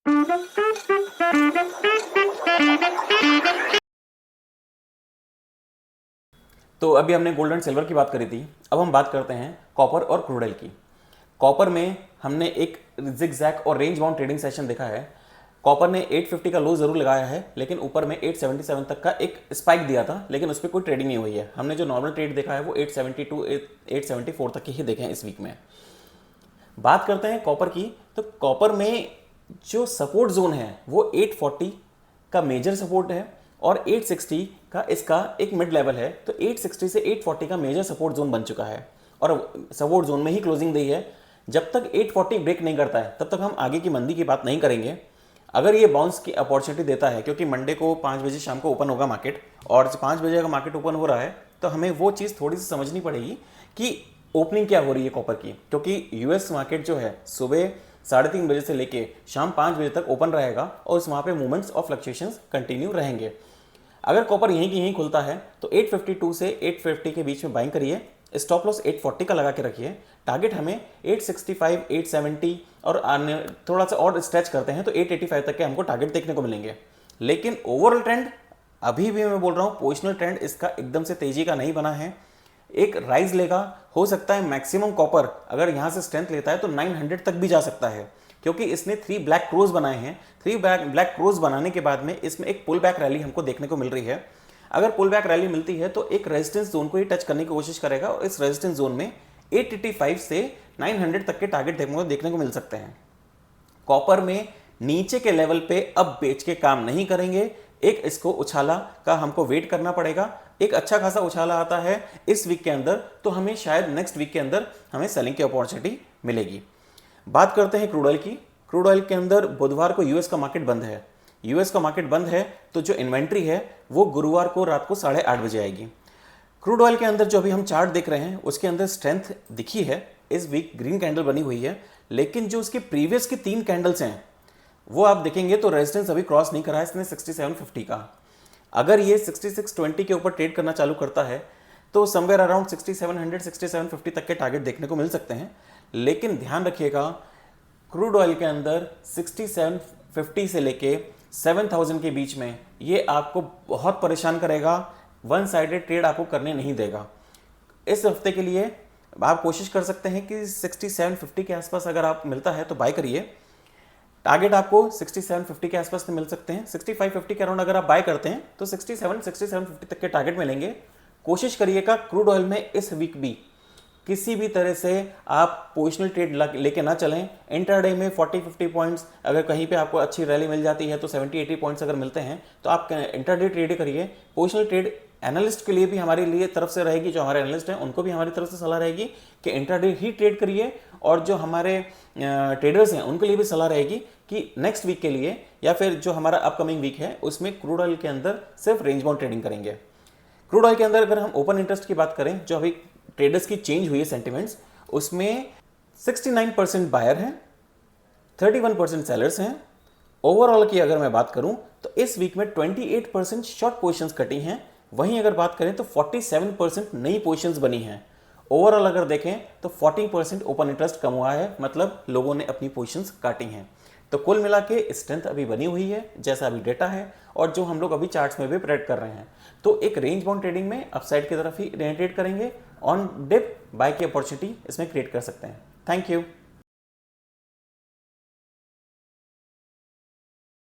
तो अभी हमने गोल्ड एंड सिल्वर की बात करी थी, अब हम बात करते हैं कॉपर और क्रूड ऑयल की। कॉपर में हमने एक जिगजैग और रेंज बाउंड ट्रेडिंग सेशन देखा है। कॉपर ने 850 का लो जरूर लगाया है, लेकिन ऊपर में 877 तक का एक स्पाइक दिया था, लेकिन उस पर कोई ट्रेडिंग नहीं हुई है। हमने जो नॉर्मल ट्रेड देखा है वो 872 874 तक के ही देखे हैं इस वीक में। बात करते हैं कॉपर की, तो कॉपर में जो सपोर्ट जोन है वो 840 का मेजर सपोर्ट है और 860 का इसका एक मिड लेवल है। तो 860 से 840 का मेजर सपोर्ट जोन बन चुका है और सपोर्ट जोन में ही क्लोजिंग दी है। जब तक 840 ब्रेक नहीं करता है तब तक हम आगे की मंदी की बात नहीं करेंगे। अगर ये बाउंस की अपॉर्चुनिटी देता है, क्योंकि मंडे को 5 बजे शाम को ओपन होगा मार्केट, और 5 बजे का मार्केट ओपन हो रहा है, तो हमें वो चीज़ थोड़ी सी समझनी पड़ेगी कि ओपनिंग क्या हो रही है कॉपर की। क्योंकि यूएस मार्केट जो है सुबह 3:30 बजे से लेके शाम 5 बजे तक ओपन रहेगा और उस वहाँ पे मूवमेंट्स और फ्लक्चुएशंस कंटिन्यू रहेंगे। अगर कॉपर यहीं की यहीं खुलता है तो 852 से 850 के बीच में बाइंग करिए, स्टॉप लॉस 840 का लगा के रखिए। टारगेट हमें 865, 870 और थोड़ा सा और स्ट्रेच करते हैं तो 885 तक के हमको टारगेट देखने को मिलेंगे। लेकिन ओवरऑल ट्रेंड अभी भी मैं बोल रहा हूँ, पोजिशनल ट्रेंड इसका एकदम से तेजी का नहीं बना है। एक राइज लेगा, हो सकता है मैक्सिमम कॉपर अगर यहाँ से स्ट्रेंथ लेता है तो 900 तक भी जा सकता है, क्योंकि इसने 3 ब्लैक क्रोज बनाए हैं। 3 ब्लैक क्रोज बनाने के बाद में इसमें एक पुल बैक रैली हमको देखने को मिल रही है। अगर पुल बैक रैली मिलती है तो एक रेजिस्टेंस जोन को ही टच करने की कोशिश करेगा और इस रेजिस्टेंस जोन में 885 से 900 तक के टारगेट देखने को मिल सकते हैं। कॉपर में नीचे के लेवल पे अब बेच के काम नहीं करेंगे, एक इसको उछाला का हमको वेट करना पड़ेगा। एक अच्छा खासा उछाला आता है इस वीक के अंदर तो हमें शायद नेक्स्ट वीक के अंदर हमें सेलिंग की अपॉर्चुनिटी मिलेगी। बात करते हैं क्रूड ऑयल की। क्रूड ऑयल के अंदर बुधवार को यूएस का मार्केट बंद है। यूएस का मार्केट बंद है तो जो इन्वेंट्री है वो गुरुवार को रात को 8:30 बजे आएगी। क्रूड ऑयल के अंदर जो अभी हम चार्ट देख रहे हैं उसके अंदर स्ट्रेंथ दिखी है, इस वीक ग्रीन कैंडल बनी हुई है, लेकिन जो उसके प्रीवियस के 3 कैंडल्स हैं वो आप देखेंगे तो रेजिस्टेंस अभी क्रॉस नहीं करा है इसने 6750 का। अगर ये 6620 के ऊपर ट्रेड करना चालू करता है तो समवेयर अराउंड 6700 6750 तक के टारगेट देखने को मिल सकते हैं। लेकिन ध्यान रखिएगा, क्रूड ऑयल के अंदर 6750 से लेके 7000 के बीच में ये आपको बहुत परेशान करेगा, वन साइडेड ट्रेड आपको करने नहीं देगा। इस हफ्ते के लिए आप कोशिश कर सकते हैं कि 6750 के आसपास अगर आप मिलता है तो बाय करिए। टारगेट आपको 6750 के आसपास मिल सकते हैं। 6550 के अराउंड अगर आप बाय करते हैं तो 6750 तक के टारगेट मिलेंगे। कोशिश करिएगा क्रूड ऑयल में इस वीक भी किसी भी तरह से आप पोजिशनल ट्रेड लेके ना चलें। इंटरडे में 40-50 पॉइंट्स अगर कहीं पे आपको अच्छी रैली मिल जाती है तो 70-80 पॉइंट्स अगर मिलते हैं तो आप इंटरडे ट्रेड करिए। पोजिशनल ट्रेड एनालिस्ट के लिए भी हमारे लिए तरफ से रहेगी, जो हमारे एनालिस्ट हैं उनको भी हमारी तरफ से सलाह रहेगी कि इंटरडे ही ट्रेड करिए, और जो हमारे ट्रेडर्स हैं उनके लिए भी सलाह रहेगी कि नेक्स्ट वीक के लिए या फिर जो हमारा अपकमिंग वीक है उसमें क्रूड ऑयल के अंदर सिर्फ रेंज बाउंड ट्रेडिंग करेंगे। क्रूड ऑयल के अंदर अगर हम ओपन इंटरेस्ट की बात करें, जो अभी ट्रेडर्स की चेंज हुई है सेंटिमेंट्स, उसमें 69% बायर हैं, 31% सेलर्स हैं। ओवरऑल की अगर मैं बात करूं तो इस वीक में 28% शॉर्ट पोजीशंस कटी हैं। वहीं अगर बात करें तो 47% नई पोजीशंस बनी हैं। ओवरऑल अगर देखें तो 14% ओपन इंटरेस्ट कम हुआ है, मतलब लोगों ने अपनी पोजीशंस काटी हैं। तो कुल मिला के स्ट्रेंथ अभी बनी हुई है जैसा अभी डेटा है और जो हम लोग अभी चार्ट्स में भी प्रेडिक्ट कर रहे हैं। तो एक रेंज बाउंड ट्रेडिंग में अपसाइड की तरफ ही ट्रेड करेंगे, ऑन डिप बाय की अपॉर्चुनिटी इसमें क्रिएट कर सकते हैं। Thank you.